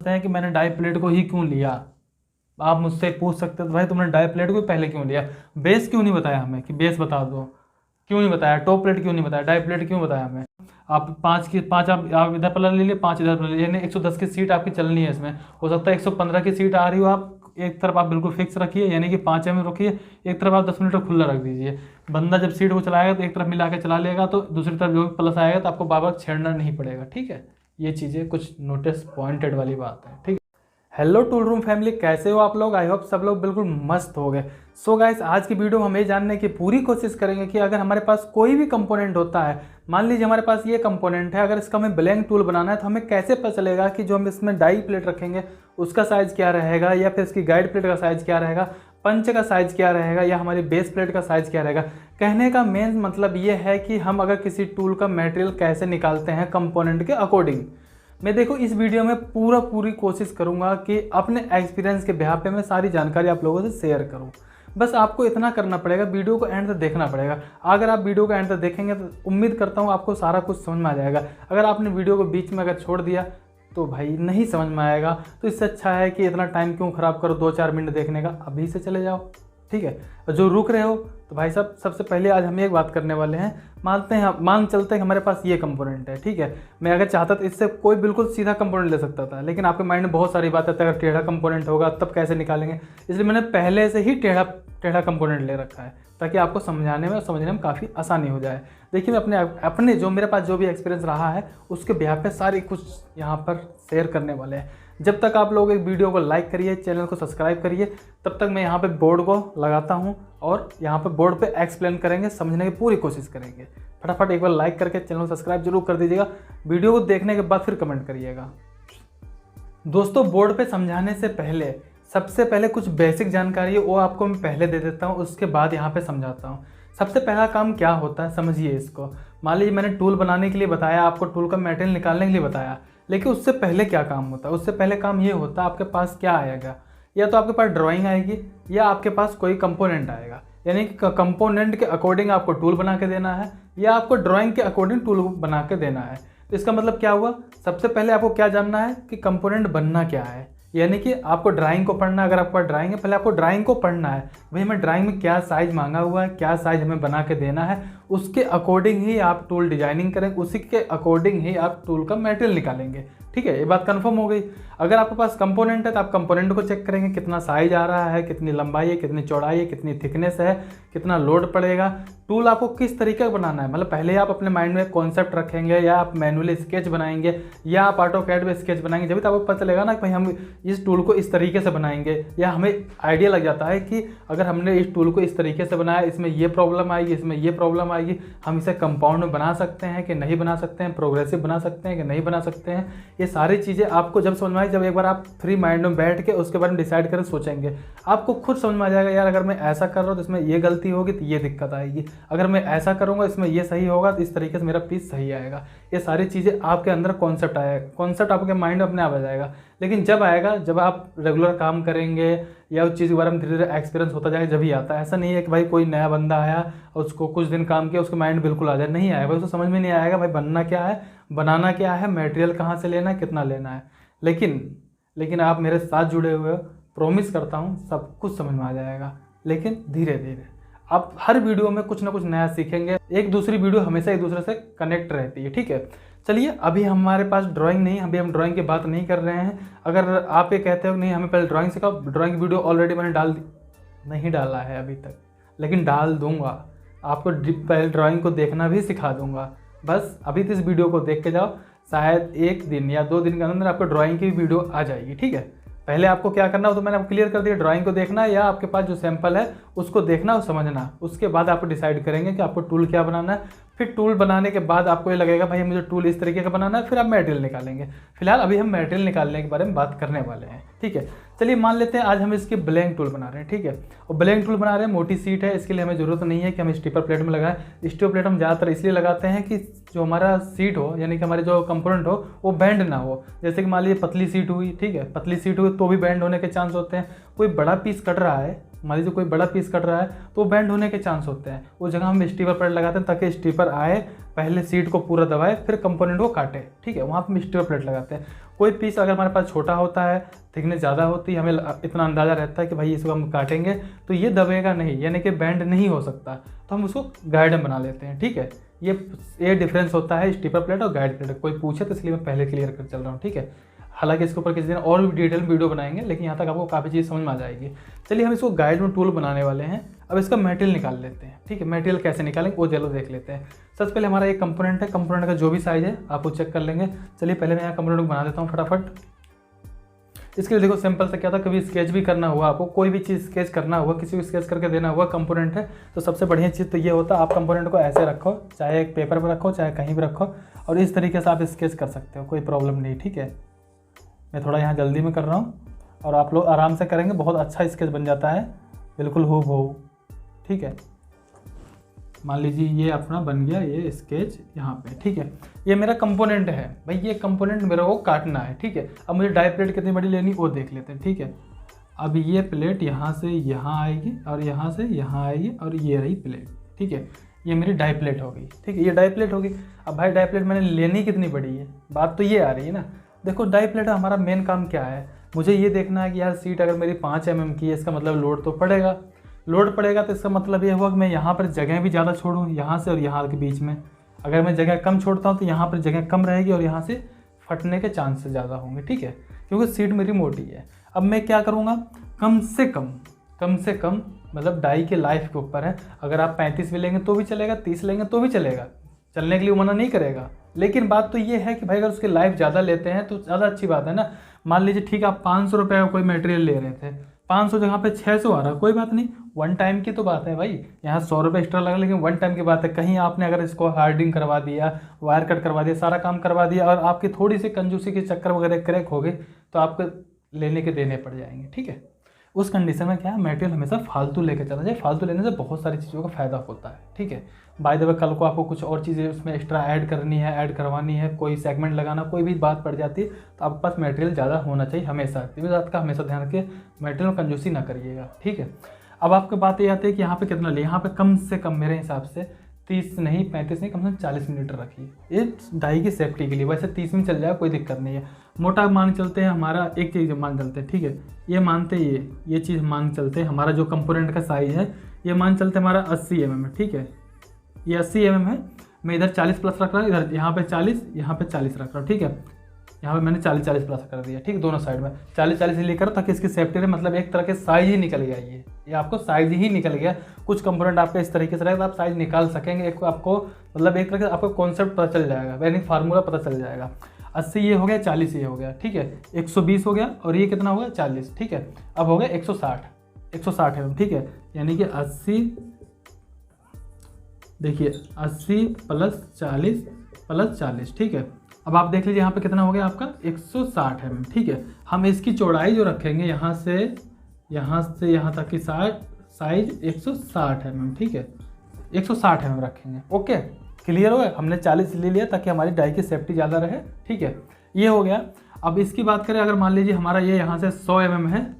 समझते हैं कि मैंने डाई प्लेट को ही क्यों लिया। आप मुझसे पूछ सकते हो भाई तुमने डाई प्लेट को पहले क्यों लिया, बेस क्यों नहीं बताया हमें कि बेस बता दो, क्यों नहीं बताया, टॉप प्लेट क्यों नहीं बताया, डाई प्लेट क्यों बताया हमें। आप 5 आप इधर प्लर ले लिए, 5 इधर प्लर ले लिए, यानी 110 की सीट आपकी चलनी है। इसमें हो सकता है 115 की सीट आ रही हो, आप एक तरफ आप बिल्कुल फिक्स रखिए, यानी कि 5 में रखिए, एक तरफ आप 10 मिनट खुला रख दीजिए। बंदा जब सीट को चलाएगा तो एक तरफ मिला के चला लेगा, तो दूसरी तरफ जो भी प्लस आएगा तो आपको बार बार छेड़ना नहीं पड़ेगा। ठीक है, ये चीज़ें कुछ नोटिस पॉइंटेड वाली बात है। ठीक है, हेलो टूल रूम फैमिली, कैसे हो आप लोग। आई होप सब लोग बिल्कुल मस्त हो गए। सो गाइस, आज की वीडियो हम ये जानने की पूरी कोशिश करेंगे कि अगर हमारे पास कोई भी कंपोनेंट होता है, मान लीजिए हमारे पास ये कंपोनेंट है, अगर इसका हमें ब्लैंक टूल बनाना है तो हमें कैसे पता चलेगा कि जो हम इसमें डाई प्लेट रखेंगे उसका साइज़ क्या रहेगा, या फिर इसकी गाइड प्लेट का साइज़ क्या रहेगा, पंच का साइज़ क्या रहेगा, या हमारी बेस प्लेट का साइज़ क्या रहेगा। कहने का मेन मतलब ये है कि हम अगर किसी टूल का मटेरियल कैसे निकालते हैं कंपोनेंट के अकॉर्डिंग। मैं देखो इस वीडियो में पूरी कोशिश करूंगा कि अपने एक्सपीरियंस के बिहाफ पे मैं सारी जानकारी आप लोगों से शेयर करूं। बस आपको इतना करना पड़ेगा, वीडियो को एंड तक देखना पड़ेगा। अगर आप वीडियो को एंड तक देखेंगे तो उम्मीद करता हूं आपको सारा कुछ समझ में आ जाएगा। अगर आपने वीडियो को बीच में अगर छोड़ दिया तो भाई नहीं समझ में आएगा। तो इससे अच्छा है कि इतना टाइम क्यों ख़राब करो 2-4 मिनट देखने का, अभी से चले जाओ। ठीक है, और जो रुक रहे हो तो भाई साहब सबसे पहले आज हम एक बात करने वाले हैं। मान चलते हैं कि हमारे पास ये कंपोनेंट है। ठीक है, मैं अगर चाहता तो इससे कोई बिल्कुल सीधा कंपोनेंट ले सकता था, लेकिन आपके माइंड में बहुत सारी बात आती है अगर टेढ़ा कंपोनेंट होगा तब कैसे निकालेंगे, इसलिए मैंने पहले से ही टेढ़ा कंपोनेंट ले रखा है ताकि आपको समझाने में और समझने में काफ़ी आसानी हो जाए। देखिए मैं अपने जो मेरे पास जो भी एक्सपीरियंस रहा है उसके बिहाफ पे सारी कुछ यहाँ पर शेयर करने वाले हैं। जब तक आप लोग एक वीडियो को लाइक करिए, चैनल को सब्सक्राइब करिए, तब तक मैं यहाँ पे बोर्ड को लगाता हूँ और यहाँ पे बोर्ड पे एक्सप्लेन करेंगे, समझने की पूरी कोशिश करेंगे। फटाफट एक बार लाइक करके चैनल को सब्सक्राइब जरूर कर दीजिएगा। वीडियो को देखने के बाद फिर कमेंट करिएगा। दोस्तों, बोर्ड पे समझाने से पहले सबसे पहले कुछ बेसिक जानकारी है वो आपको मैं पहले दे देता हूँ, उसके बाद यहाँ पे समझाता हूँ। सबसे पहला काम क्या होता है समझिए इसको। मान लीजिए मैंने टूल बनाने के लिए बताया, आपको टूल का मटेरियल निकालने के लिए बताया, लेकिन उससे पहले क्या काम होता है। उससे पहले काम ये होता है आपके पास क्या आएगा, या तो आपके पास ड्राइंग आएगी या आपके पास कोई कंपोनेंट आएगा। यानी कि कंपोनेंट के अकॉर्डिंग आपको टूल बना के देना है या आपको ड्राइंग के अकॉर्डिंग टूल बना के देना है। तो इसका मतलब क्या हुआ, सबसे पहले आपको क्या जानना है कि कंपोनेंट बनना क्या है। यानी कि आपको ड्राइंग को पढ़ना है। अगर आपके पास ड्राइंग है, पहले आपको ड्राइंग को पढ़ना है, भाई हमें ड्राइंग में क्या साइज़ मांगा हुआ है, क्या साइज़ हमें बना के देना है, उसके अकॉर्डिंग ही आप टूल डिजाइनिंग करेंगे, उसी के अकॉर्डिंग ही आप टूल का मटेरियल निकालेंगे। ठीक है, ये बात कंफर्म हो गई। अगर आपके पास कंपोनेंट है तो आप कंपोनेंट को चेक करेंगे, कितना साइज आ रहा है, कितनी लंबाई है, कितनी चौड़ाई है, कितनी थिकनेस है, कितना लोड पड़ेगा, टूल आपको किस तरीके का बनाना है। मतलब पहले आप अपने माइंड में कॉन्सेप्ट रखेंगे, या आप मैनुअली स्केच बनाएंगे, या आप ऑटोकैड में स्केच बनाएंगे, जब तक आपको पता चलेगा ना कि भाई हम इस टूल को इस तरीके से बनाएंगे, या हमें आइडिया लग जाता है कि अगर हमने इस टूल को इस तरीके से बनाया, इसमें ये प्रॉब्लम आएगी, इसमें ये प्रॉब्लम आएगी, हम इसे कंपाउंड में बना सकते हैं कि नहीं बना सकते हैं, प्रोग्रेसिव बना सकते हैं कि नहीं बना सकते हैं। ये सारी चीज़ें आपको जब समझ में आए, जब एक बार आप फ्री माइंड में बैठ के उसके बारे में डिसाइड कर सोचेंगे, आपको खुद समझ में आ जाएगा यार अगर मैं ऐसा कर रहा हूँ तो इसमें ये गलती होगी तो ये दिक्कत आएगी, अगर मैं ऐसा करूँगा इसमें ये सही होगा तो इस तरीके से मेरा पीस सही आएगा। ये सारी चीज़ें आपके अंदर कॉन्सेप्ट आएगा, कॉन्सेप्ट आपके माइंड में अपने आप आ जाएगा। लेकिन जब आएगा जब आप रेगुलर काम करेंगे या उस चीज़ के बारे में धीरे धीरे एक्सपीरियंस होता जाएगा, जब ही आता है। ऐसा नहीं है कि भाई कोई नया बंदा आया और उसको कुछ दिन काम किया उसके माइंड बिल्कुल आ जाए, नहीं आएगा भाई, उसको समझ में नहीं आएगा भाई बनना क्या है, बनाना क्या है, मटेरियल कहाँ से लेना है, कितना लेना है। लेकिन आप मेरे साथ जुड़े हुए हो, प्रॉमिस करता हूँ सब कुछ समझ में आ जाएगा। लेकिन धीरे धीरे आप हर वीडियो में कुछ ना कुछ नया सीखेंगे, एक दूसरी वीडियो हमेशा एक दूसरे से कनेक्ट रहती है। ठीक है, चलिए अभी हमारे पास ड्राइंग नहीं, अभी हम ड्राइंग की बात नहीं कर रहे हैं। अगर आप ये कहते हो नहीं हमें पहले ड्राइंग सिखाओ, ड्राइंग की वीडियो ऑलरेडी मैंने नहीं डाला है अभी तक, लेकिन डाल दूंगा। आपको पहले ड्राइंग को देखना भी सिखा दूंगा। बस अभी तो इस वीडियो को देख के जाओ, शायद 1 दिन या 2 दिन के अंदर आपको ड्राइंग की वीडियो आ जाएगी। ठीक है, पहले आपको क्या करना हो तो मैंने आपको क्लियर कर दिया, ड्राइंग को देखना या आपके पास जो सैंपल है उसको देखना और समझना। उसके बाद आप डिसाइड करेंगे कि आपको टूल क्या बनाना है। फिर टूल बनाने के बाद आपको ये लगेगा भाई मुझे टूल इस तरीके का बनाना है, फिर आप मटेरियल निकालेंगे। फिलहाल अभी हम मटेरियल निकालने के बारे में बात करने वाले हैं। ठीक है, चलिए मान लेते हैं आज हम इसके ब्लैंक टूल बना रहे हैं। ठीक है, और ब्लैंक टूल बना रहे हैं, मोटी सीट है, इसके लिए हमें ज़रूरत नहीं है कि हम स्टीपर प्लेट में लगाएं। स्टीपर प्लेट हम ज़्यादातर इसलिए लगाते हैं कि जो हमारा सीट हो, यानी कि हमारे जो कंपोनेंट हो वो बैंड ना हो। जैसे कि मान लीजिए पतली सीट हुई, ठीक है, पतली सीट हुई तो भी बैंड होने के चांस होते हैं। कोई बड़ा पीस कट रहा है मान लीजिए कोई बड़ा पीस कट रहा है तो वो बेंड होने के चांस होते हैं, उस जगह हम स्टीपर प्लेट लगाते हैं ताकि स्टीपर आए, पहले सीट को पूरा दबाए, फिर कंपोनेंट को काटे, ठीक है, वहाँ पर हम स्टीपर प्लेट लगाते हैं। कोई पीस अगर हमारे पास छोटा होता है, थिकनेस ज़्यादा होती है, हमें इतना अंदाज़ा रहता है कि भाई इसको हम काटेंगे तो ये दबेगा नहीं, यानी कि बेंड नहीं हो सकता, तो हम उसको गाइड बना लेते हैं, ठीक है। ये डिफरेंस होता है स्टीपर प्लेट और गाइड प्लेट। कोई पूछे तो इसलिए मैं पहले क्लियर कर चल रहा हूँ, ठीक है। हालांकि इसके ऊपर किसी दिन और भी डिटेल वीडियो बनाएंगे, लेकिन यहाँ तक आपको काफ़ी चीज़ समझ में आ जाएगी। चलिए हम इसको गाइड में टूल बनाने वाले हैं। अब इसका मटेरियल निकाल लेते हैं, ठीक है। मटेरियल कैसे निकालेंगे वो चलो देख लेते हैं। सबसे पहले हमारा एक कंपोनेंट है, कंपोनेंट का जो भी साइज़ है आप वो चेक कर लेंगे। चलिए पहले मैं यहाँ कंपोनेंट को बना देता हूँ फटाफट। इसके लिए देखो सिंपल से क्या था, कभी स्केच भी करना हुआ, आपको कोई भी चीज़ स्केच करना हुआ, किसी को स्केच करके देना हुआ, कंपोनेंट है तो सबसे बढ़िया चीज़ तो ये होता है, आप कंपोनेंट को ऐसे रखो, चाहे एक पेपर पर रखो चाहे कहीं भी रखो, और इस तरीके से आप स्केच कर सकते हो, कोई प्रॉब्लम नहीं, ठीक है। मैं थोड़ा यहाँ जल्दी में कर रहा हूँ और आप लोग आराम से करेंगे, बहुत अच्छा स्केच बन जाता है, बिल्कुल हूबहू, ठीक है। मान लीजिए ये अपना बन गया ये स्केच यहाँ पे, ठीक है। ये मेरा कंपोनेंट है भाई, ये कंपोनेंट मेरे को काटना है, ठीक है। अब मुझे डाई प्लेट कितनी बड़ी लेनी वो देख लेते हैं, ठीक है। अब ये प्लेट यहाँ से यहाँ आएगी और यहाँ से यहाँ आएगी और ये रही प्लेट, ठीक है। ये मेरी डाई प्लेट हो गई, ठीक है, ये डाई प्लेट होगी। अब भाई डाई प्लेट मैंने लेनी कितनी बड़ी है, बात तो ये आ रही है ना। देखो डाई प्लेट हमारा मेन काम क्या है, मुझे ये देखना है कि यार सीट अगर मेरी 5 mm की है, इसका मतलब लोड तो पड़ेगा, लोड पड़ेगा तो इसका मतलब ये हुआ कि मैं यहाँ पर जगह भी ज़्यादा छोड़ूँ, यहाँ से और यहाँ के बीच में। अगर मैं जगह कम छोड़ता हूँ तो यहाँ पर जगह कम रहेगी और यहाँ से फटने के चांस ज़्यादा होंगे, ठीक है, क्योंकि सीट मेरी मोटी है। अब मैं क्या करूँगा, कम से कम मतलब डाई के लाइफ के ऊपर है। अगर आप 35 भी लेंगे तो भी चलेगा, 30 लेंगे तो भी चलेगा, चलने के लिए मना नहीं करेगा। लेकिन बात तो ये है कि भाई अगर उसकी लाइफ ज़्यादा लेते हैं तो ज़्यादा अच्छी बात है ना। मान लीजिए ठीक है, आप 500 रुपये का कोई मटेरियल ले रहे थे, 500 जगह पे 600 आ रहा, कोई बात नहीं, वन टाइम की तो बात है भाई, यहाँ 100 रुपये एक्स्ट्रा लगा, लेकिन वन टाइम की बात है। कहीं आपने अगर इसको हार्डिंग करवा दिया, वायर कट करवा दिया, सारा काम करवा दिया और आपकी थोड़ी सी कंजूसी के चक्कर वगैरह क्रैक हो गए तो आपको लेने के देने पड़ जाएंगे, ठीक है। उस कंडीशन में क्या है, मटेरियल हमेशा फालतू लेके चलना चाहिए। फालतू लेने से बहुत सारी चीज़ों का फ़ायदा होता है, ठीक है। बाय द वे कल को आपको कुछ और चीज़ें उसमें एक्स्ट्रा ऐड करनी है, ऐड करवानी है, कोई सेगमेंट लगाना, कोई भी बात पड़ जाती है तो आपके पास मटेरियल ज़्यादा होना चाहिए हमेशा। इस बात का हमेशा ध्यान रखिए, मटेरियल में कंजूसी ना करिएगा, ठीक है। अब आपकी बात ये आती है कि यहाँ पे कितना ले, यहाँ पे कम से कम मेरे हिसाब से 30 नहीं 35 नहीं, कम से कम 40 मिलीमीटर रखिए, ये डाई की सेफ्टी के लिए। वैसे 30 में चल जाएगा, कोई दिक्कत नहीं है। मोटा मान चलते हैं, हमारा एक चीज़ मान चलते हैं, ठीक है, ये मानते ये चीज़ मान चलते हैं, हमारा जो कंपोनेंट का साइज़ है ये मान चलते हमारा 80 mm है, ठीक है। ये 80 mm है, मैं इधर 40 प्लस रख रहा हूँ, इधर यहाँ पे 40, यहाँ पे 40 रख रहा हूँ, ठीक है। यहाँ पे मैंने 40 प्लस कर दिया, ठीक, दोनों साइड में 40 इसलिए करो ताकि इसकी सेफ्टी रहे, मतलब एक तरह के साइज ही निकल गया, ये आपको साइज ही निकल गया। कुछ कंपोनेंट आपका इस तरीके से रहेगा तो आप साइज निकाल सकेंगे, एक आपको मतलब एक तरह से आपको कॉन्सेप्ट पता चल जाएगा, यानी फार्मूला पता चल जाएगा। 80 ये हो गया, 40 ये हो गया, ठीक है, 120 हो गया और ये कितना हो गया 40, ठीक है। अब हो गया 160 है, ठीक है, यानी कि 80, देखिए 80 प्लस 40, ठीक है। अब आप देख लीजिए यहाँ पे कितना हो गया आपका 160 mm, ठीक है। हम इसकी चौड़ाई जो रखेंगे यहाँ से यहाँ तक की साइज 160 mm, ठीक है, 160 mm रखेंगे, ओके, क्लियर हो गया। हमने 40 ले लिया ताकि हमारी डाई की सेफ्टी ज़्यादा रहे, ठीक है, ये हो गया। अब इसकी बात करें, अगर मान लीजिए हमारा ये यहाँ से 100 mm है,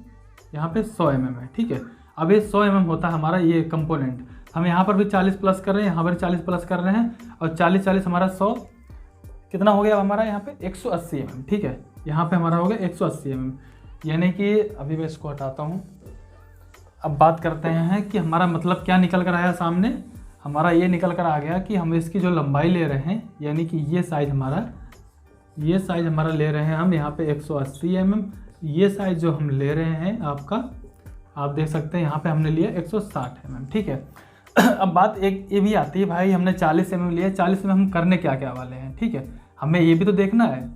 यहाँ पे 100 mm है, ठीक है। अब ये 100 mm होता है हमारा ये कंपोनेंट, हम यहाँ पर भी 40 प्लस कर रहे हैं, यहाँ पर 40 प्लस कर रहे हैं और 40 हमारा 100 कितना हो गया अब हमारा यहाँ पे 180 mm, ठीक है। यहाँ पे हमारा हो गया 180 mm, यानी कि अभी मैं इसको हटाता हूँ। अब बात करते हैं कि हमारा मतलब क्या निकल कर आया सामने, हमारा ये निकल कर आ गया कि हम इसकी जो लंबाई ले रहे हैं, यानी कि ये साइज़ हमारा ले रहे हैं हम यहाँ पे 180 mm, ये साइज़ जो हम ले रहे हैं आपका, आप देख सकते हैं यहाँ पे हमने लिया 160 mm, ठीक है। अब बात एक ये भी आती है, भाई हमने 40 mm लिया, 40 में हम करने क्या क्या वाले हैं, ठीक है, हमें ये भी तो देखना है।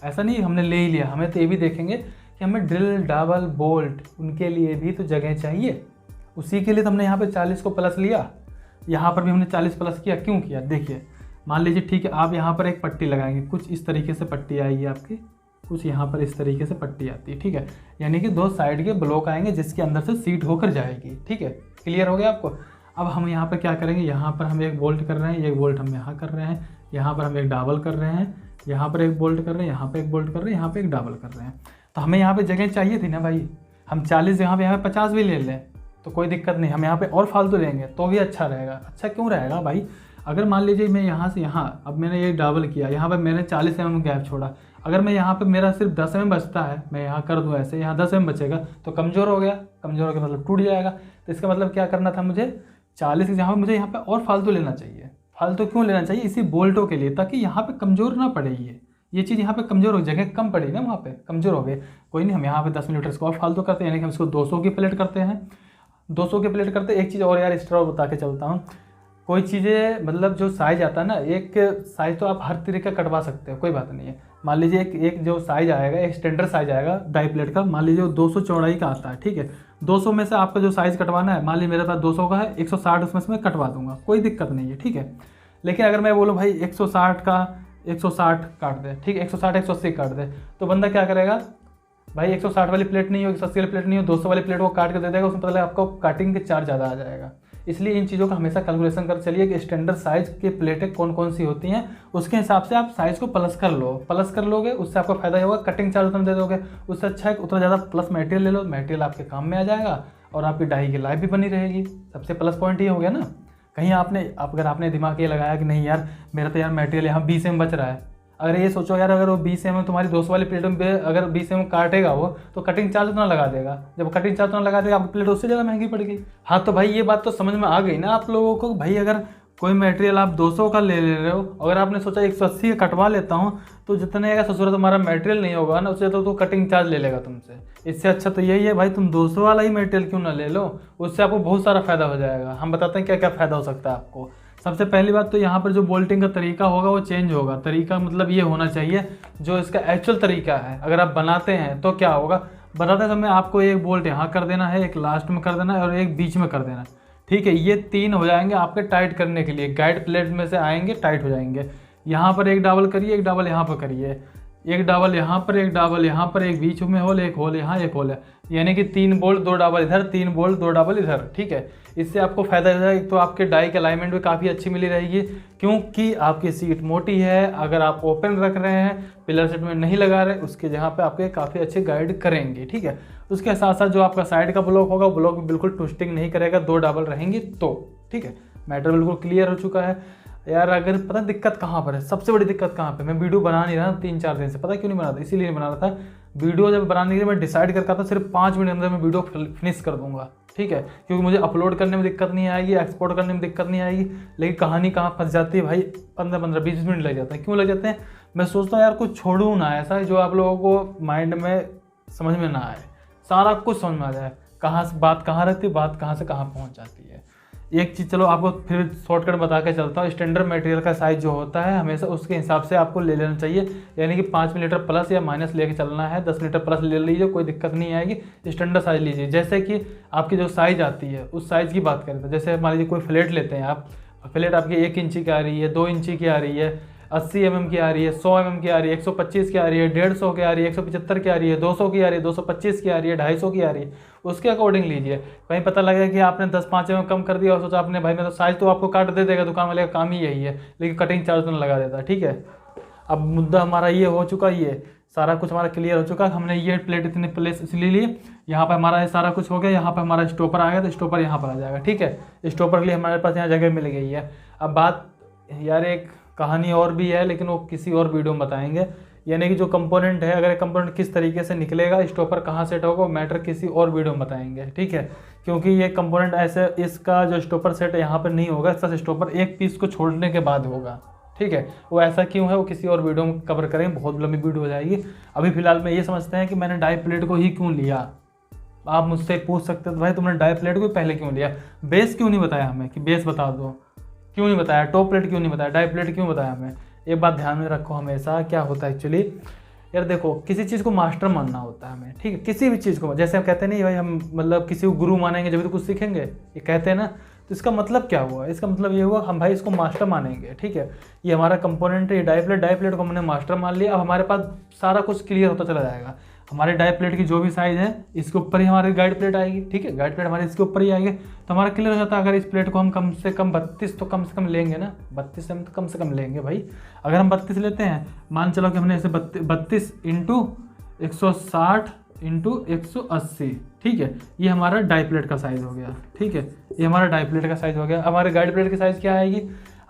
ऐसा नहीं हमने ले ही लिया, हमें तो ये भी देखेंगे कि हमें ड्रिल डबल बोल्ट उनके लिए भी तो जगह चाहिए, उसी के लिए तो हमने यहाँ पे 40 को प्लस लिया, यहाँ पर भी हमने 40 प्लस किया। क्यों किया, देखिए मान लीजिए ठीक है, आप यहाँ पर एक पट्टी लगाएंगे, कुछ इस तरीके से पट्टी आएगी आपकी, कुछ यहाँ पर इस तरीके से पट्टी आती है, ठीक है, यानी कि 2 साइड के ब्लॉक आएंगे जिसके अंदर से सीट होकर जाएगी, ठीक है, क्लियर हो गया आपको। अब हम यहाँ पर क्या करेंगे, यहाँ पर हम एक बोल्ट कर रहे हैं, एक बोल्ट हम यहाँ कर रहे हैं, यहाँ पर हम एक डबल कर रहे हैं, यहाँ पर एक बोल्ट कर रहे हैं, यहाँ पर एक बोल्ट कर रहे हैं, यहाँ पर एक डबल कर रहे हैं। तो हमें यहाँ पे जगह चाहिए थी ना भाई, हम 40 यहाँ पे 50 भी ले लें तो कोई दिक्कत नहीं, हम यहाँ पे और फालतू लेंगे तो भी अच्छा रहेगा। अच्छा क्यों रहेगा भाई, अगर मान लीजिए मैं यहाँ से यहाँ, अब मैंने ये डबल किया, यहाँ पे मैंने 40 mm गैप छोड़ा, अगर मैं यहाँ पे मेरा सिर्फ 10 mm बचता है, मैं यहाँ कर दूँ ऐसे, यहाँ 10 mm बचेगा तो कमज़ोर हो गया, कमज़ोर हो गया मतलब टूट जाएगा। तो इसका मतलब क्या करना था मुझे, 40 की जगह मुझे यहाँ पे और फालतू लेना चाहिए। फालतू क्यों लेना चाहिए, इसी बोल्टों के लिए, ताकि यहाँ पे कमज़ोर ना पड़े ये चीज़ यहाँ पे कमज़ोर हो, जगह कम पड़ी ना, वहाँ पे कमज़ोर हो गए। कोई नहीं, हम यहाँ पे 10 मिलीमीटर इसको और फालतू करते हैं, यानी कि हम इसको 200 की प्लेट करते हैं, 200 की प्लेट करते। एक चीज़ और यार एक्स्ट्रा बता के चलता हूँ, कोई चीज़ें मतलब जो साइज आता है ना, एक साइज तो आप हर तरीके का कटवा सकते हो, कोई बात नहीं है। मान लीजिए एक जो साइज आएगा, एक स्टैंडर्ड साइज आएगा डाई प्लेट का, मान लीजिए 200 चौड़ाई का आता है, ठीक है। 200 में से आपका जो साइज़ कटवाना है, मान लीजिए मेरे पास 200 का है, 160 उसमें से मैं कटवा दूंगा, कोई दिक्कत नहीं है, ठीक है। लेकिन अगर मैं बोलूँ भाई 160 का 160 काट दे, ठीक है, 160 180 काट दे, तो बंदा क्या करेगा भाई, 160 वाली प्लेट नहीं हो, 180 वाली प्लेट नहीं हो, 200 वाली प्लेट वो काट के दे देगा, उसमें पता लगा आपको काटिंग के चार्ज ज़्यादा आ जाएगा। इसलिए इन चीज़ों का हमेशा कैलकुलेशन कर चलिए कि स्टैंडर्ड साइज़ की प्लेटें कौन कौन सी होती हैं, उसके हिसाब से आप साइज़ को प्लस कर लो। प्लस कर लोगे उससे आपको फायदा होगा, कटिंग चार्ज उतना दे दोगे, उससे अच्छा है उतना ज़्यादा प्लस मटेरियल ले लो, मटेरियल आपके काम में आ जाएगा और आपकी डाई की लाइफ भी बनी रहेगी। सबसे प्लस पॉइंट ये हो गया ना। कहीं अगर आपने दिमाग ये लगाया कि नहीं यार मेरा तो यार मटेरियल यहाँ 20 mm बच रहा है, अगर ये सोचो यार अगर वो 20 mm तुम्हारी 200 वाली प्लेट में अगर 20 mm काटेगा वो, तो कटिंग चार्ज उतना लगा देगा, जब कटिंग चार्ज उतना लगा देगा आपकी प्लेट उससे ज़्यादा महंगी पड़ गई। हाँ तो भाई ये बात तो समझ में आ गई ना आप लोगों को, भाई अगर कोई मटेरियल आप 200 का ले रहे हो, अगर आपने सोचा 180 का कटवा लेता हूँ, तो जितने का ससुरा तुम्हारा मटेरियल नहीं होगा ना, उससे तो कटिंग चार्ज ले लेगा तुमसे। इससे अच्छा तो यही है भाई तुम 200 वाला ही मटेरियल क्यों ना ले लो, उससे आपको बहुत सारा फायदा हो जाएगा। हम बताते हैं क्या क्या फ़ायदा हो सकता है आपको। सबसे पहली बात तो यहाँ पर जो बोल्टिंग का तरीका होगा वो चेंज होगा। तरीका मतलब ये होना चाहिए जो इसका एक्चुअल तरीका है। अगर आप बनाते हैं तो क्या होगा, बनाते समय आपको एक बोल्ट यहाँ कर देना है, एक लास्ट में कर देना है और एक बीच में कर देना है, ठीक है। ये 3 हो जाएंगे आपके टाइट करने के लिए, गाइड प्लेट में से आएंगे, टाइट हो जाएंगे। यहाँ पर एक डबल करिए, एक डबल यहाँ पर करिए, एक डबल यहाँ पर, एक डबल यहाँ पर, एक बीच में होल, एक होल यहाँ, एक होल है, यानी कि 3 बोल्ट 2 डबल इधर, 3 बोल्ट 2 डबल इधर, ठीक है। इससे आपको फ़ायदा हो जाएगा, एक तो आपके डाई की अलाइनमेंट भी काफ़ी अच्छी मिली रहेगी, क्योंकि आपकी सीट मोटी है। अगर आप ओपन रख रहे हैं, पिलर सेट में नहीं लगा रहे, उसके जहाँ पे आपके काफ़ी अच्छे गाइड करेंगे, ठीक है। उसके साथ साथ जो आपका साइड का ब्लॉक होगा, ब्लॉक भी बिल्कुल ट्विस्टिंग नहीं करेगा, 2 डबल रहेंगी तो, ठीक है। मैटर बिल्कुल क्लियर हो चुका है यार। अगर पता दिक्कत कहाँ पर है, सबसे बड़ी दिक्कत कहाँ पे, मैं वीडियो बना नहीं रहा 3-4 दिन से, पता क्यों नहीं बना रहा था, इसीलिए नहीं बना रहा था। वीडियो जब बनाने के लिए मैं डिसाइड करता था सिर्फ 5 मिनट अंदर मैं वीडियो फिनिश कर दूंगा, ठीक है, क्योंकि मुझे अपलोड करने में दिक्कत नहीं आएगी, एक्सपोर्ट करने में दिक्कत नहीं आएगी। लेकिन कहानी कहाँ फंस जाती है भाई, 15-20 मिनट लग जाते हैं। क्यों लग जाते हैं, मैं सोचता हूँ यार कुछ छोड़ूँ ना ऐसा जो आप लोगों को माइंड में समझ में ना आए, सारा कुछ समझ में आ जाए, कहाँ से बात कहाँ रहती है, बात कहाँ से कहाँ पहुँच जाती है। एक चीज़ चलो आपको फिर शॉर्टकट बता के चलता हूँ, स्टैंडर्ड मटेरियल का साइज़ जो होता है हमेशा उसके हिसाब से आपको ले लेना चाहिए, यानी कि 5 मिलीमीटर प्लस या माइनस लेके चलना है। 10 मिलीमीटर प्लस ले लीजिए, कोई दिक्कत नहीं आएगी, स्टैंडर्ड साइज लीजिए। जैसे कि आपकी जो साइज़ आती है उस साइज़ की बात करें तो जैसे मान लीजिए कोई फ्लेट लेते हैं आप, फ्लेट आपकी 1 इंची की आ रही है, 2 इंची की आ रही है, 80 mm की आ रही है, 100 mm की आ रही है, 125 की आ रही है, 150 की आ रही है, 175 की आ रही है, 200 की आ रही है, 225 की आ रही है, 250 की आ रही है, उसके अकॉर्डिंग लीजिए। कहीं पता लगे कि आपने 10-5 mm कम कर दिया और सोचा आपने भाई मैं तो साइज़ तो आपको काट दे देगा, दुकान वाले का काम ही यही है, लेकिन कटिंग चार्ज तो लगा देता है, ठीक है। अब मुद्दा हमारा ये हो चुका, ये सारा कुछ हमारा क्लियर हो चुका। हमने ये प्लेट इतने प्लेस इसलिए लिए, यहाँ पर हमारा ये सारा कुछ हो गया। यहाँ पर हमारा स्टॉपर आएगा तो स्टॉपर यहाँ पर आ जाएगा, ठीक है। स्टॉपर के लिए हमारे पास यहाँ जगह मिल गई है। अब बात यार एक कहानी और भी है, लेकिन वो किसी और वीडियो में बताएंगे, यानी कि जो कंपोनेंट है, अगर कंपोनेंट किस तरीके से निकलेगा, स्टॉपर कहाँ सेट होगा, मैटर किसी और वीडियो में बताएंगे, ठीक है। क्योंकि ये कंपोनेंट ऐसे, इसका जो स्टॉपर सेट यहाँ पर नहीं होगा, इसका स्टॉपर एक पीस को छोड़ने के बाद होगा, ठीक है। वो ऐसा क्यों है वो किसी और वीडियो में कवर करेंगे, बहुत लंबी वीडियो हो जाएगी। अभी फिलहाल में ये समझते हैं कि मैंने डाई प्लेट को ही क्यों लिया। आप मुझसे पूछ सकते हो भाई तुमने डाई प्लेट को पहले क्यों लिया, बेस क्यों नहीं बताया हमें कि बेस बता दो, क्यों नहीं बताया, टॉप प्लेट क्यों नहीं बताया, डाई प्लेट क्यों बताया हमें। एक बात ध्यान में रखो हमेशा, क्या होता है एक्चुअली यार, देखो किसी चीज़ को मास्टर मानना होता है हमें, ठीक है। किसी भी चीज़ को, जैसे हम कहते नहीं भाई हम मतलब किसी को गुरु मानेंगे जब तो कुछ सीखेंगे, ये कहते हैं ना, तो इसका मतलब क्या हुआ, इसका मतलब ये हुआ हम भाई इसको मास्टर मानेंगे, ठीक है। ये हमारा कंपोनेंट है, ये डाई प्लेट को हमने मास्टर मान लिया। अब हमारे पास सारा कुछ क्लियर होता चला जाएगा। हमारे डाई प्लेट की जो भी साइज़ है इसके ऊपर ही हमारी गाइड प्लेट आएगी, ठीक है। गाइड प्लेट हमारे इसके ऊपर ही आएगी, तो हमारा क्लियर हो जाता है। अगर इस प्लेट को हम कम से कम 32 तो कम से कम लेंगे ना, 32 तो कम से कम लेंगे भाई। अगर हम 32 लेते हैं, मान चलो कि हमने ऐसे 32 × 160 इंटू 180, ठीक है। ये हमारा डाई प्लेट का साइज़ हो गया, ठीक है। ये हमारा डाई प्लेट का साइज़ हो गया। हमारे गाइड प्लेट की साइज़ क्या आएगी?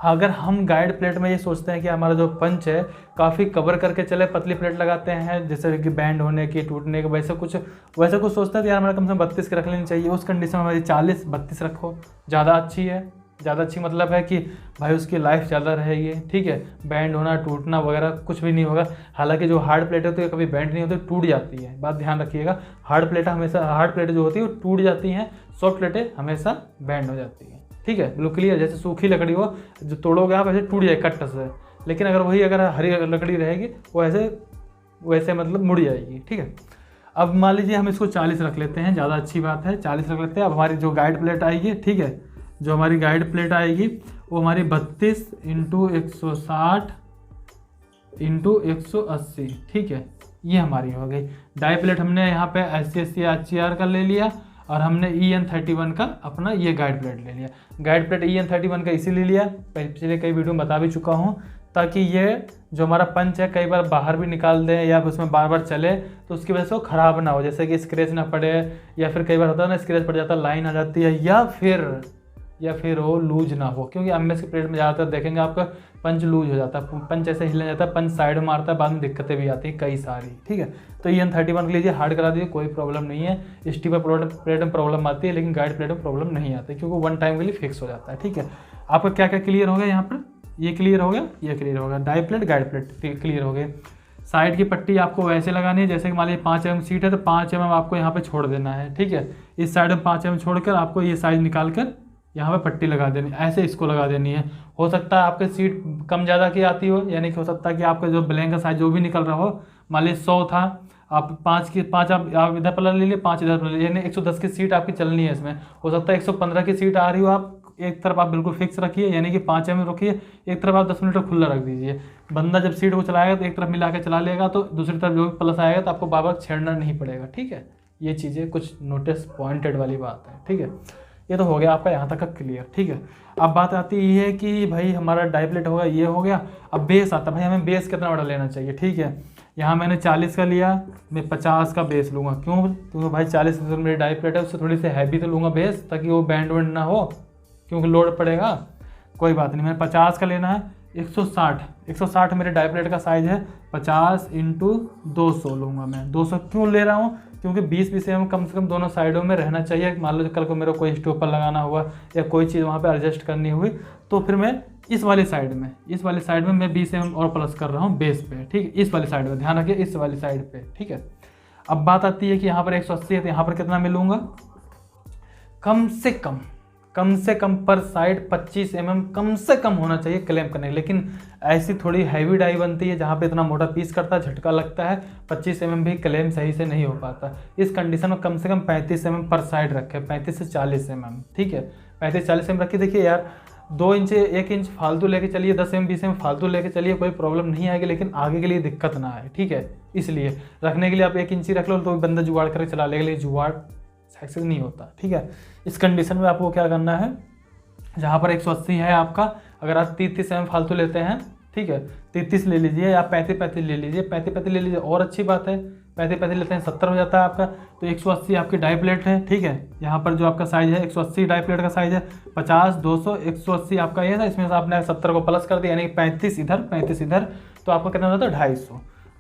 अगर हम गाइड प्लेट में ये सोचते हैं कि हमारा जो पंच है काफ़ी कवर करके चले, पतली प्लेट लगाते हैं जैसे कि बैंड होने की, टूटने के, वैसे कुछ सोचते हैं तो यार हमारा कम से कम 32 की रख लेनी चाहिए। उस कंडीशन में हमारी 40-32 रखो, ज़्यादा अच्छी है। ज़्यादा अच्छी मतलब है कि भाई उसकी लाइफ ज़्यादा रहेगी, ठीक है। बैंड होना, टूटना वगैरह कुछ भी नहीं होगा। हालांकि जो हार्ड प्लेट होती है कभी बैंड नहीं होती, टूट जाती है, बात ध्यान रखिएगा। हार्ड प्लेट जो होती है वो टूट जाती हैं, सॉफ्ट प्लेटें हमेशा बैंड हो जाती हैं, ठीक है। बिल्कुल क्लियर। जैसे सूखी लकड़ी हो, जो तोड़ोगे आप ऐसे टूट जाए कट से, लेकिन अगर हरी लकड़ी रहेगी वो वैसे मतलब मुड़ जाएगी, ठीक है। अब मान लीजिए हम इसको 40 रख लेते हैं, ज़्यादा अच्छी बात है, 40 रख लेते हैं। अब हमारी जो गाइड प्लेट आएगी, ठीक है, जो हमारी गाइड प्लेट आएगी वो हमारी 32 इंटू 160 इंटू 180, ठीक है। ये हमारी हो गई डाई प्लेट। हमने यहाँ पे SC HCR का ले लिया और हमने EN31 का अपना ये गाइड प्लेट ले लिया। गाइड प्लेट EN31 का इसीलिए लिया, पिछले कई वीडियो में बता भी चुका हूँ, ताकि ये जो हमारा पंच है कई बार बाहर भी निकाल दें या उसमें बार बार चले तो उसकी वजह से वो ख़राब ना हो, जैसे कि स्क्रैच ना पड़े, या फिर कई बार होता है ना स्क्रैच पड़ जाता है, लाइन आ जाती है, या फिर वो लूज ना हो। क्योंकि MS की प्लेट में ज़्यादातर देखेंगे आपका पंच लूज हो जाता है, पंच ऐसे हिलने जाता है, पंच साइड में मारता है, बाद में दिक्कतें भी आती है कई सारी, ठीक है। तो EN31 के लीजिए, हार्ड करा दीजिए, कोई प्रॉब्लम नहीं है। स्टीपर प्लेट में प्रॉब्लम आती है लेकिन गाइड प्लेट में प्रॉब्लम नहीं आती, क्योंकि वन टाइम के लिए फिक्स हो जाता है, ठीक है। आपका क्या क्या क्लियर हो गया यहाँ पर? ये क्लियर हो गया, ये क्लियर हो गया, die plate guide plate clear हो गए। साइड की पट्टी आपको वैसे लगानी है जैसे कि मान लीजिए 5 mm सीट है तो 5 mm आपको यहाँ पे छोड़ देना है, ठीक है। इस साइड में 5 mm छोड़कर आपको ये साइज निकाल कर यहाँ पे पट्टी लगा देनी, ऐसे इसको लगा देनी है। हो सकता है आपके सीट कम ज़्यादा की आती हो, यानी कि हो सकता है कि आपका जो ब्लैंक का साइज जो भी निकल रहा हो, मान लीजिए 100 था, आप 5 आप इधर पलट ले लिए, 5 इधर पलट, यानी 110 की सीट आपकी चलनी है इसमें। हो सकता है 115 की सीट आ रही हो, आप एक तरफ आप बिल्कुल फिक्स रखिए, यानी कि 5 mm रखिए, एक तरफ आप 10 मिनट खुला रख दीजिए। बंदा जब सीट को चलाएगा तो एक तरफ मिला के चला लेगा, तो दूसरी तरफ जो भी प्लस आएगा तो आपको बार बार छेड़ना नहीं पड़ेगा, ठीक है। ये चीज़ें कुछ नोटिस पॉइंटेड वाली बात है, ठीक है। ये तो हो गया आपका यहाँ तक का क्लियर, ठीक है। अब बात आती है कि भाई हमारा डाई प्लेट होगा, ये हो गया। अब बेस आता है, भाई हमें बेस कितना बड़ा लेना चाहिए, ठीक है। यहाँ मैंने 40 का लिया, मैं 50 का बेस लूँगा। क्यों? क्योंकि भाई 40 जो मेरी डाई प्लेट है उससे थोड़ी सी हैवी तो लूँगा बेस, ताकि वो बैंड वैंड ना हो, क्योंकि लोड पड़ेगा। कोई बात नहीं, मैंने 50 का लेना है। 160 मेरे डाई प्लेट का साइज़ है, 50 इंटू 200 लूँगा मैं। 200 क्यों ले रहा हूँ? क्योंकि 20 mm कम से कम दोनों साइडों में रहना चाहिए। मान लो कल को मेरे को कोई स्टॉपर लगाना हुआ या कोई चीज़ वहाँ पे एडजस्ट करनी हुई, तो फिर मैं इस वाली साइड में मैं 20 mm और प्लस कर रहा हूँ बेस पे, ठीक है। इस वाली साइड में ध्यान रखिए, इस वाली साइड पे, ठीक है। अब बात आती है कि यहाँ पर 180 है तो यहाँ पर कितना मिलूँगा? कम से कम पर साइड 25 mm कम से कम होना चाहिए क्लेम करने। लेकिन ऐसी थोड़ी हैवी डाई बनती है जहाँ पे इतना मोटा पीस करता है, झटका लगता है, 25 mm भी क्लेम सही से नहीं हो पाता। इस कंडीशन में कम से कम 35 mm पर साइड रखें, 35 से 40 mm, ठीक है। 35-40 mm रखिए। देखिए यार 2 इंच 1 इंच फालतू लेके चलिए, 10 mm 20 mm फालतू लेके चलिए, कोई प्रॉब्लम नहीं आएगी, लेकिन आगे के लिए दिक्कत ना आए, ठीक है। इसलिए रखने के लिए आप 1 इंच ही रख लो तो बंदा जुगाड़ करके चला लेगा, लेकिन जुगाड़ सक्सेस नहीं होता, ठीक है। इस कंडीशन में आपको क्या करना है, जहाँ पर 180 है आपका, अगर आप 30 mm फालतू लेते हैं, ठीक है, 33 ले लीजिए या 35 ले लीजिए, 35 ले लीजिए और अच्छी बात है। 35 लेते हैं 70 हो जाता है आपका, तो 180 आपकी डाई प्लेट है, ठीक है। यहाँ पर जो आपका साइज़ है 180 डाई प्लेट का साइज़ है, 50 200 180 आपका ये था, इसमें से आपने 70 को प्लस कर दिया, यानी 35 इधर, तो आपका कितना होता है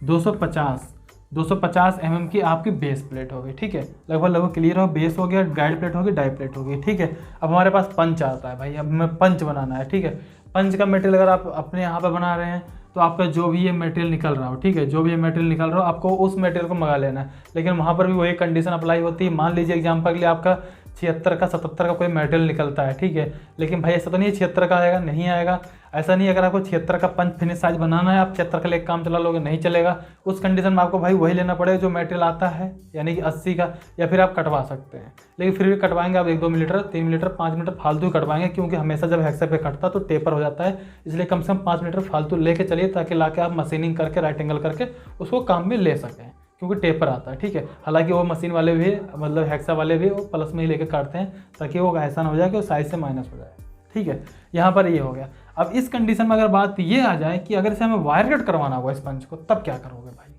250 250 mm की आपकी बेस प्लेट होगी, ठीक है। लगभग क्लियर हो, बेस हो गया, गाइड प्लेट होगी, डाई प्लेट होगी, ठीक है। अब हमारे पास पंच आता है, भाई अब हमें पंच बनाना है, ठीक है। पंच का मटेरियल अगर आप अपने यहाँ पर बना रहे हैं तो आपका जो भी ये मटेरियल निकल रहा हो, ठीक है, जो भी ये मटेरियल निकल रहा हो आपको उस मटेरियल को मंगा लेना है। लेकिन वहाँ पर भी वही कंडीशन अप्लाई होती है। मान लीजिए एग्जाम्पल के लिए आपका 76 का 77 का कोई मटेरियल निकलता है, ठीक है, लेकिन भाई ऐसा तो नहीं है 76 का आएगा, नहीं आएगा। ऐसा नहीं, अगर आपको 76 का पंच फिनिश साइज बनाना है, आप 76 का लेकर काम चला लोगे, नहीं चलेगा। उस कंडीशन में आपको भाई वही लेना पड़ेगा जो मटेरियल आता है, यानी कि 80 का, या फिर आप कटवा सकते हैं। लेकिन फिर भी कटवाएंगे आप 1-2 मिलीमीटर 3 मिलीमीटर 5 मिलीमीटर फालतू कटवाएंगे, क्योंकि हमेशा जब हेक्सा पे कटता तो टेपर हो जाता है, इसलिए कम से कम 5 मिलीमीटर फालतू लेके चलिए, ताकि लाके आप मशीनिंग करके राइट एंगल करके उसको काम में ले सकें, क्योंकि टेपर आता है, ठीक है। हालांकि वो मशीन वाले भी, मतलब हेक्सा वाले भी, वो प्लस में ही लेके काटते हैं, ताकि वो ऐसा ना हो जाए कि वो साइज से माइनस हो जाए, ठीक है। यहाँ पर ये हो गया। अब इस कंडीशन में अगर बात ये आ जाए कि अगर इसे हमें वायर कट करवाना होगा इस पंच को, तब क्या करोगे भाई?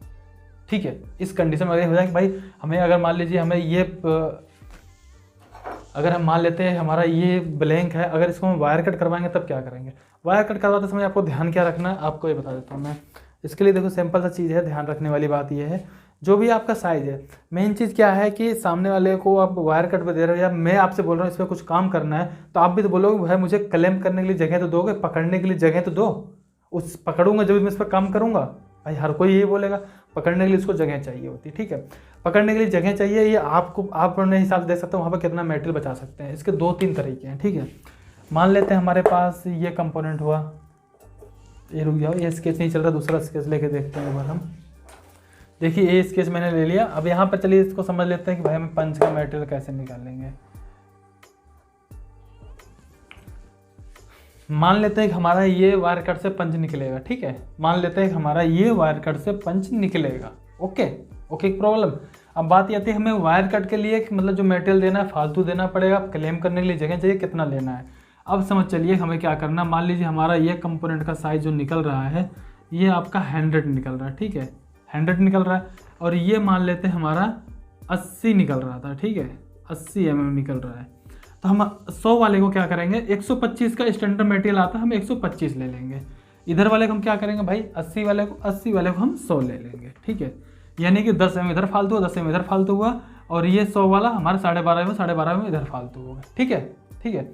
ठीक है। इस कंडीशन में अगर हो जाए कि भाई हमें अगर मान लीजिए हमें ये अगर हम मान लेते हैं हमारा ये ब्लैंक है, अगर इसको हम वायर कट करवाएंगे तब क्या करेंगे। वायर कट करवाते समय आपको ध्यान क्या रखना है आपको ये बता देता हूँ मैं। इसके लिए देखो सिंपल सा चीज़ है, ध्यान रखने वाली बात ये है, जो भी आपका साइज़ है, मेन चीज़ क्या है कि सामने वाले को आप वायर कट पे दे रहे हो या मैं आपसे बोल रहा हूँ इस पर कुछ काम करना है, तो आप भी तो बोलोगे भाई मुझे क्लेम करने के लिए जगह तो दोगे, पकड़ने के लिए जगह तो दो, उस पकड़ूंगा जब मैं इस पर काम करूँगा। भाई हर कोई यही बोलेगा, पकड़ने के लिए इसको जगह चाहिए होती है, ठीक है। पकड़ने के लिए जगह चाहिए, ये आपको आप अपने हिसाब से देख सकते हो वहाँ पर कितना मटेरियल बचा सकते हैं। इसके 2-3 तरीके हैं, ठीक है। मान लेते हैं हमारे पास ये कंपोनेंट हुआ, ये रुक जाओ, ये स्केच नहीं चल रहा, दूसरा स्केच लेके देखते हैं एक बार हम। देखिए ये स्केच मैंने ले लिया, अब यहाँ पर चलिए इसको समझ लेते हैं कि भाई हमें पंच का मटेरियल कैसे निकालेंगे। मान लेते हैं कि हमारा ये वायर कट से पंच निकलेगा, ठीक है। मान लेते हैं कि हमारा ये वायर कट से पंच निकलेगा, ओके ओके, प्रॉब्लम। अब बात ये आती है हमें वायर कट के लिए मतलब जो मटेरियल देना है फालतू देना पड़ेगा, क्लेम करने के लिए जगह चाहिए, कितना लेना है। अब समझ चलिए हमें क्या करना। मान लीजिए हमारा ये कंपोनेंट का साइज जो निकल रहा है ये आपका 100 निकल रहा है, ठीक है, 100 निकल रहा है। और ये मान लेते हैं हमारा 80 निकल रहा था, ठीक है, 80 mm निकल रहा है। तो हम 100 वाले को क्या करेंगे, 125 का स्टैंडर्ड मटेरियल आता है, हम 125 ले लेंगे। इधर वाले को हम क्या करेंगे भाई, 80 वाले को हम 100 ले लेंगे, ठीक है। यानी कि 10 mm इधर फालतू हुआ, 10 mm इधर फालतू हुआ, और ये 100 वाला हमारा 12.5 में इधर फालतू होगा, ठीक है, ठीक है।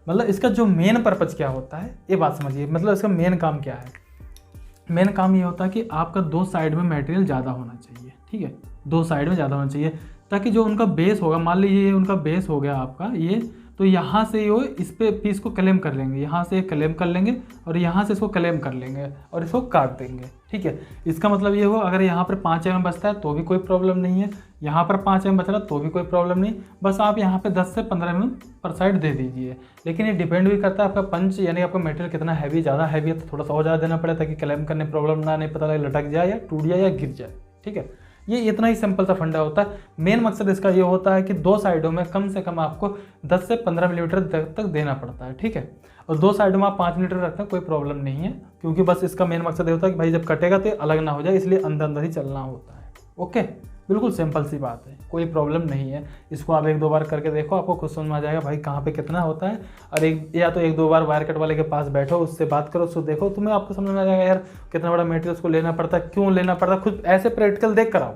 मतलब इसका जो मेन पर्पज़ क्या होता है ये बात समझिए, मतलब इसका मेन काम क्या है। मेन काम ये होता है कि आपका 2 साइड में मटेरियल ज़्यादा होना चाहिए, ठीक है, 2 साइड में ज़्यादा होना चाहिए, ताकि जो उनका बेस होगा, मान लीजिए उनका बेस हो गया आपका ये, तो यहाँ से ये इस पे पीस को क्लेम कर लेंगे, यहाँ से क्लेम कर लेंगे और यहाँ से इसको क्लेम कर लेंगे और इसको काट देंगे, ठीक है। इसका मतलब ये हो अगर यहाँ पर 5 mm बचता है तो भी कोई प्रॉब्लम नहीं है, यहाँ पर 5 mm बच रहा तो भी कोई प्रॉब्लम नहीं, बस आप यहाँ पे 10 से 15 mm पर साइड दे दीजिए। लेकिन ये डिपेंड भी करता है आपका पंच, यानी आपका मटेरियल कितना हैवी, ज़्यादा हैवी है तो थोड़ा सा और ज़्यादा देना पड़े ताकि क्लेम करने प्रॉब्लम ना, नहीं पता लगे लटक जाए या टूट जाए या गिर जाए, ठीक है। ये इतना ही सिंपल सा फंडा होता है। मेन मकसद इसका ये होता है कि 2 साइडों में कम से कम आपको 10 से 15 मिलीमीटर तक देना पड़ता है, ठीक है। और 2 साइडों में आप 5 मिलीमीटर रखते हैं कोई प्रॉब्लम नहीं है, क्योंकि बस इसका मेन मकसद ये होता है कि भाई जब कटेगा तो अलग ना हो जाए, इसलिए अंदर अंदर ही चलना होता है, ओके। बिल्कुल सिंपल सी बात है, कोई प्रॉब्लम नहीं है। इसको आप 1-2 बार करके देखो, आपको खुद समझ में आ जाएगा भाई कहाँ पे कितना होता है। और या तो 1-2 बार वायर कट वाले के पास बैठो, उससे बात करो, उसको देखो, तुम्हें आपको समझ में आ जाएगा यार कितना बड़ा मटेरियल उसको लेना पड़ता है, क्यों लेना पड़ता है। खुद ऐसे प्रैक्टिकल देख कर आओ,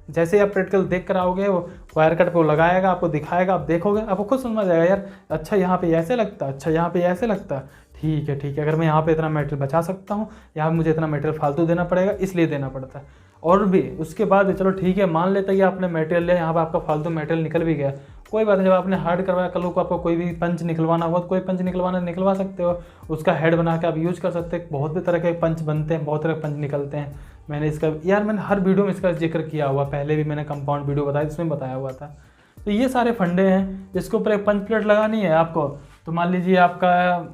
जैसे आप प्रैक्टिकल देख कर आओगे वो वायर कट पे वो लगाएगा, आपको दिखाएगा, आप देखोगे, आपको खुद समझ में आ जाएगा यार अच्छा यहाँ पे ऐसे लगता है, अच्छा यहाँ पे ऐसे लगता है, ठीक है ठीक है, अगर मैं यहाँ पे इतना मटेरियल बचा सकता हूँ, यहाँ मुझे इतना मटेरियल फालतू देना पड़ेगा इसलिए देना पड़ता है। और भी उसके बाद चलो ठीक है, मान लेते हैं कि आपने मटेरियल लिया, यहाँ पर आपका फालतू मटेरियल निकल भी गया, कोई बात नहीं। जब आपने हार्ड करवाया, कल को आपको कोई भी पंच निकलवाना हुआ तो कोई पंच निकलवा सकते हो, उसका हेड बना के आप यूज कर सकते हैं। बहुत भी तरह के पंच बनते हैं, बहुत तरह के पंच निकलते हैं। मैंने हर वीडियो में इसका जिक्र किया हुआ, पहले भी मैंने कंपाउंड वीडियो बताया इसमें बताया हुआ था। तो ये सारे फंडे हैं। इसके ऊपर एक पंच प्लेट लगानी है आपको, तो मान लीजिए आपका,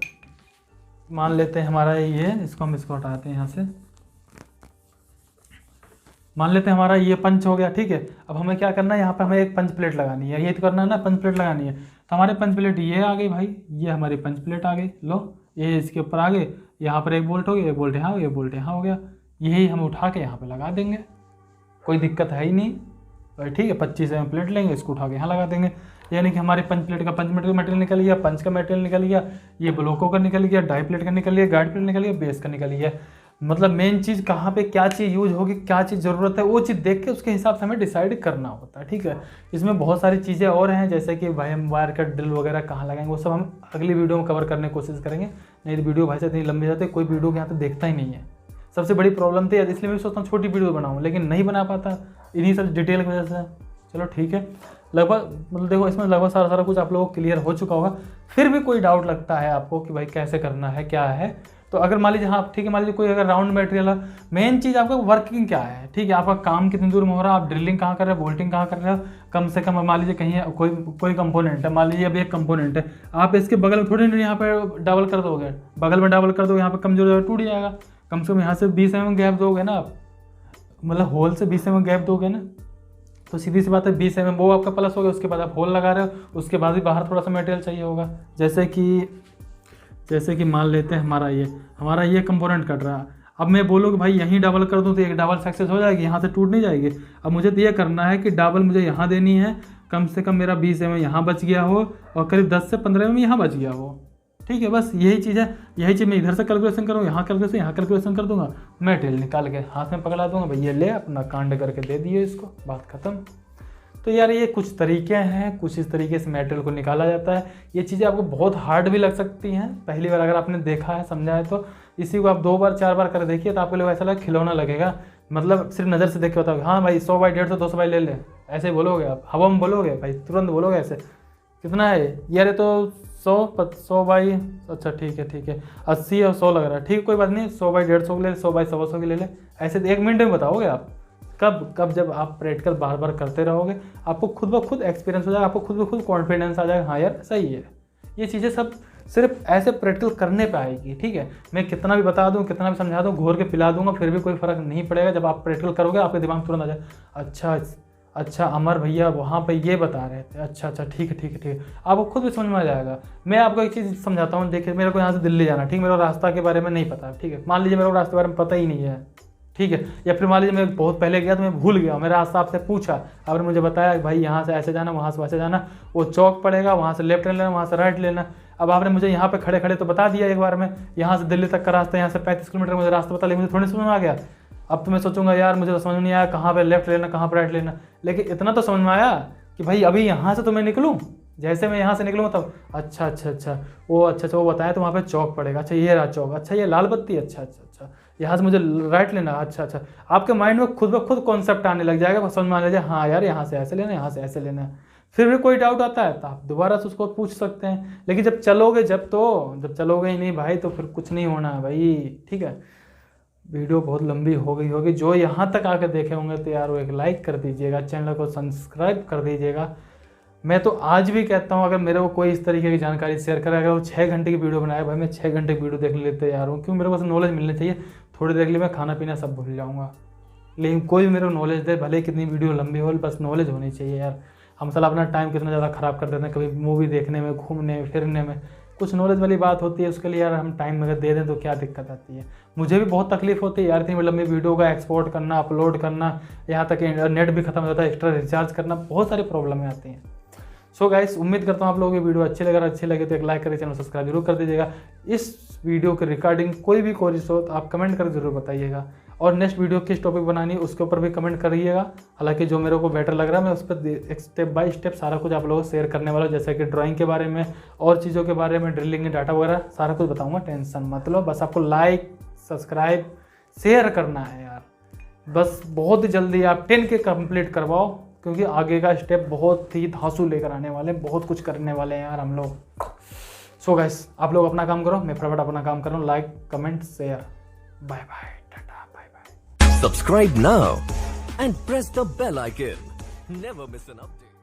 मान लेते हैं हमारा ये, इसको हटाते हैं यहाँ से, मान लेते हैं हमारा ये पंच हो गया, ठीक है। अब हमें क्या करना है, यहाँ पर हमें एक पंच प्लेट लगानी है, ये तो करना है ना, पंच प्लेट लगानी है। तो हमारे पंच प्लेट ये आ गई भाई, ये हमारी पंच प्लेट आ गई, लो ये इसके ऊपर आ गए, यहाँ पर एक बोल्ट हो गया, एक बोल्ट यहाँ हो गया, एक बोल्ट यहाँ हो गया, यही हम उठा के यहाँ पे लगा देंगे, कोई दिक्कत है ही नहीं, ठीक है। 25 mm प्लेट लेंगे, इसको उठा के यहाँ लगा देंगे, यानी कि हमारी पंच प्लेट का पंच मटेरियल निकल गया, पंच का मटेरियल निकल गया, ये ब्लॉकों का निकल गया, डाई प्लेट का निकल गया, गार्ड प्लेट निकल गया, बेस का निकल गया। मतलब मेन चीज़ कहाँ पे क्या चीज़ यूज होगी, क्या चीज़ ज़रूरत है, वो चीज़ देख के उसके हिसाब से हमें डिसाइड करना होता है, ठीक है। इसमें बहुत सारी चीज़ें और हैं, जैसे कि भाई हम वायर कट ड्रिल वगैरह कहाँ लगाएंगे, वो सब हम अगली वीडियो में कवर करने की कोशिश करेंगे। नहीं तो वीडियो भाई से इतनी लंबी जाती है, कोई वीडियो के यहाँ तो देखता ही नहीं है, सबसे बड़ी प्रॉब्लम थी, इसलिए मैं सोचता हूँ छोटी वीडियो बनाऊँ, लेकिन नहीं बना पाता इन्हीं सब डिटेल की वजह से। चलो ठीक है, लगभग मतलब देखो इसमें लगभग सारा कुछ आप लोगों को क्लियर हो चुका होगा। फिर भी कोई डाउट लगता है आपको कि भाई कैसे करना है, क्या है, तो अगर मान लीजिए हाँ ठीक है, मान लीजिए कोई अगर राउंड मटेरियल है, मेन चीज़ आपका वर्किंग क्या है, ठीक है, आपका काम कितनी दूर में हो रहा है, आप ड्रिलिंग कहाँ कर रहे हैं, बोल्टिंग कहाँ कर रहे हो, कम से कम मान लीजिए कहीं कोई कंपोनेंट है, मान लीजिए अब एक कंपोनेंट है, आप इसके बगल में थोड़ी नहीं यहाँ पे डबल कर दोगे, बगल में डबल कर दो, यहाँ पे कमजोर टूट जाएगा, कम से कम यहाँ से 20 mm गैप दोगे ना आप, मतलब होल से 20 mm गैप दोगे ना, तो सीधी सी बात है 20 mm वो आपका प्लस हो गया, उसके बाद आप होल लगा रहे हो, उसके बाद भी बाहर थोड़ा सा मटेरियल चाहिए होगा। जैसे कि मान लेते हैं हमारा ये कंपोनेंट कट रहा है, अब मैं बोलूँ कि भाई यहीं डबल कर दूँ तो एक डबल सक्सेस हो जाएगी, यहाँ से टूट नहीं जाएगी। अब मुझे तो ये करना है कि डबल मुझे यहाँ देनी है, कम से कम मेरा 20 mm यहाँ बच गया हो और करीब 10 से 15 mm यहाँ बच गया हो। ठीक है, बस यही चीज़ है। यही चीज़ मैं इधर से कैलकुलेशन करूँ, यहाँ कैलकुलेशन, यहाँ कैलकुलेशन कर दूंगा, मटेरियल निकाल के हाथ में पकड़ा दूंगा, भैया ले अपना कांड करके दे दिए इसको, बात खत्म। तो यार ये कुछ तरीके हैं, कुछ इस तरीके से मटेरियल को निकाला जाता है। ये चीज़ें आपको बहुत हार्ड भी लग सकती हैं पहली बार, अगर आपने देखा है, समझा है, तो इसी को आप 2 बार 4 बार कर देखिए तो आपको लोग ऐसा लगा खिलौना लगेगा। मतलब सिर्फ नज़र से देख के बताओगे हाँ भाई 100 बाई 150 200 बाई ले ले, ऐसे बोलोगे आप, हवा में बोलोगे भाई, तुरंत बोलोगे ऐसे। कितना है यार, ये तो 100 बाई, अच्छा ठीक है 80 और 100 लग रहा है, ठीक है कोई बात नहीं, 100 बाई 150 ले ले, 100 बाई 100 की ले ले, ऐसे 1 मिनट में बताओगे आप। कब जब आप प्रैक्टिकल बार बार करते रहोगे आपको खुद ब खुद एक्सपीरियंस हो जाएगा, आपको खुद ब खुद कॉन्फिडेंस आ जाएगा, हाँ यार सही है। ये चीज़ें सब सिर्फ ऐसे प्रैक्टिकल करने पे आएगी। ठीक है, मैं कितना भी बता दूं, कितना भी समझा दूं, घोर के पिला दूंगा, फिर भी कोई फर्क नहीं पड़ेगा। जब आप प्रैक्टिकल करोगे आपके दिमाग में तुरंत आ जाए, अच्छा अमर भैया वहाँ पे ये बता रहे थे, अच्छा ठीक है, आपको खुद भी समझ में आ जाएगा। मैं आपको एक चीज़ समझाता हूँ, देखिए मेरे को यहाँ से दिल्ली जाना, ठीक, मेरे को रास्ता के बारे में नहीं पता, ठीक है, मान लीजिए मेरे को रास्ते के बारे में पता ही नहीं है, ठीक है, या फिर मान लीजिए मैं बहुत पहले गया तो मैं भूल गया, मेरा रास्ता आपसे पूछा, आपने मुझे बताया भाई यहाँ से ऐसे जाना, वहाँ से वैसे जाना, वो चौक पड़ेगा, वहाँ से लेफ्ट लेना, वहाँ से राइट लेना। अब आपने मुझे यहाँ पे खड़े खड़े तो बता दिया एक बार में, यहाँ से दिल्ली तक का रास्ता, यहाँ से 35 किलोमीटर मुझे रास्ता बता लिया, मुझे थोड़ी समझ में आ गया। अब तो मैं सोचूंगा यार मुझे तो समझ में नहीं आया कहाँ पे लेफ्ट लेना, कहाँ पर राइट लेना, लेकिन इतना तो समझ में आया कि भाई अभी यहाँ से तो मैं निकलूँ, जैसे मैं यहाँ से निकलूँगा तब अच्छा वो बताया तो वहाँ पे चौक पड़ेगा, अच्छा ये रहा चौक, अच्छा ये लाल बत्ती, अच्छा यहाँ से मुझे राइट लेना, अच्छा आपके माइंड में खुद ब खुद कॉन्सेप्ट आने लग जाएगा, समझ में आने लग जाए हाँ यार यहाँ से ऐसे लेना, यहाँ से ऐसे लेना है। फिर भी कोई डाउट आता है तो आप दोबारा से उसको पूछ सकते हैं, लेकिन जब चलोगे ही नहीं भाई तो फिर कुछ नहीं होना है भाई। ठीक है, वीडियो बहुत लंबी हो गई होगी, जो यहाँ तक आकर देखे होंगे तो यार वो एक लाइक कर दीजिएगा, चैनल को सब्सक्राइब कर दीजिएगा। मैं तो आज भी कहता हूँ अगर मेरे को कोई इस तरीके की जानकारी शेयर करे, अगर वो 6 घंटे की वीडियो बनाए भाई, मैं 6 घंटे की वीडियो देखने लेते यार हूँ, क्यों मेरे को नॉलेज मिलनी चाहिए। थोड़ी देर के लिए मैं खाना पीना सब भूल जाऊँगा, लेकिन कोई भी मेरे को नॉलेज दे, भले कितनी वीडियो लंबी हो, बस नॉलेज होनी चाहिए यार। हम साला अपना टाइम कितना ज़्यादा ख़राब कर देते हैं, कभी मूवी देखने में, घूमने फिरने में, कुछ नॉलेज वाली बात होती है उसके लिए यार हम टाइम अगर दे दें तो क्या दिक्कत आती है। मुझे भी बहुत तकलीफ होती है यार, इतनी लंबी वीडियो का एक्सपोर्ट करना, अपलोड करना, यहाँ तक नेट भी खत्म हो जाता है, एक्स्ट्रा रिचार्ज करना, बहुत सारी प्रॉब्लमें आती हैं। सो गाइस, उम्मीद करता हूँ आप लोगों की वीडियो अच्छी लगे तो एक लाइक करके चैनल सब्सक्राइब जरूर कर दीजिएगा। इस वीडियो के रिगार्डिंग कोई भी क्वेरीज हो तो आप कमेंट कर जरूर बताइएगा, और नेक्स्ट वीडियो किस टॉपिक बनानी है उसके ऊपर भी कमेंट करिएगा। हालांकि जो मेरे को बेटर लग रहा है मैं उस पर एक स्टेप बाय स्टेप सारा कुछ आप लोगों को शेयर करने वाला हूँ, जैसे कि ड्राइंग के बारे में और चीज़ों के बारे में, ड्रिलिंग डाटा वगैरह सारा कुछ बताऊँगा, टेंशन मत लो। बस आपको लाइक सब्सक्राइब शेयर करना है यार, बस बहुत जल्दी आप 10 के कंप्लीट करवाओ, क्योंकि आगे का स्टेप बहुत ही धांसू लेकर आने वाले, बहुत कुछ करने वाले हैं यार हम लोग। सो गाइस, आप लोग अपना काम करो, मैं फटाफट अपना काम कर रहा हूँ, like comment share, bye bye, tata bye bye. Subscribe now and press the bell icon. Never miss an update.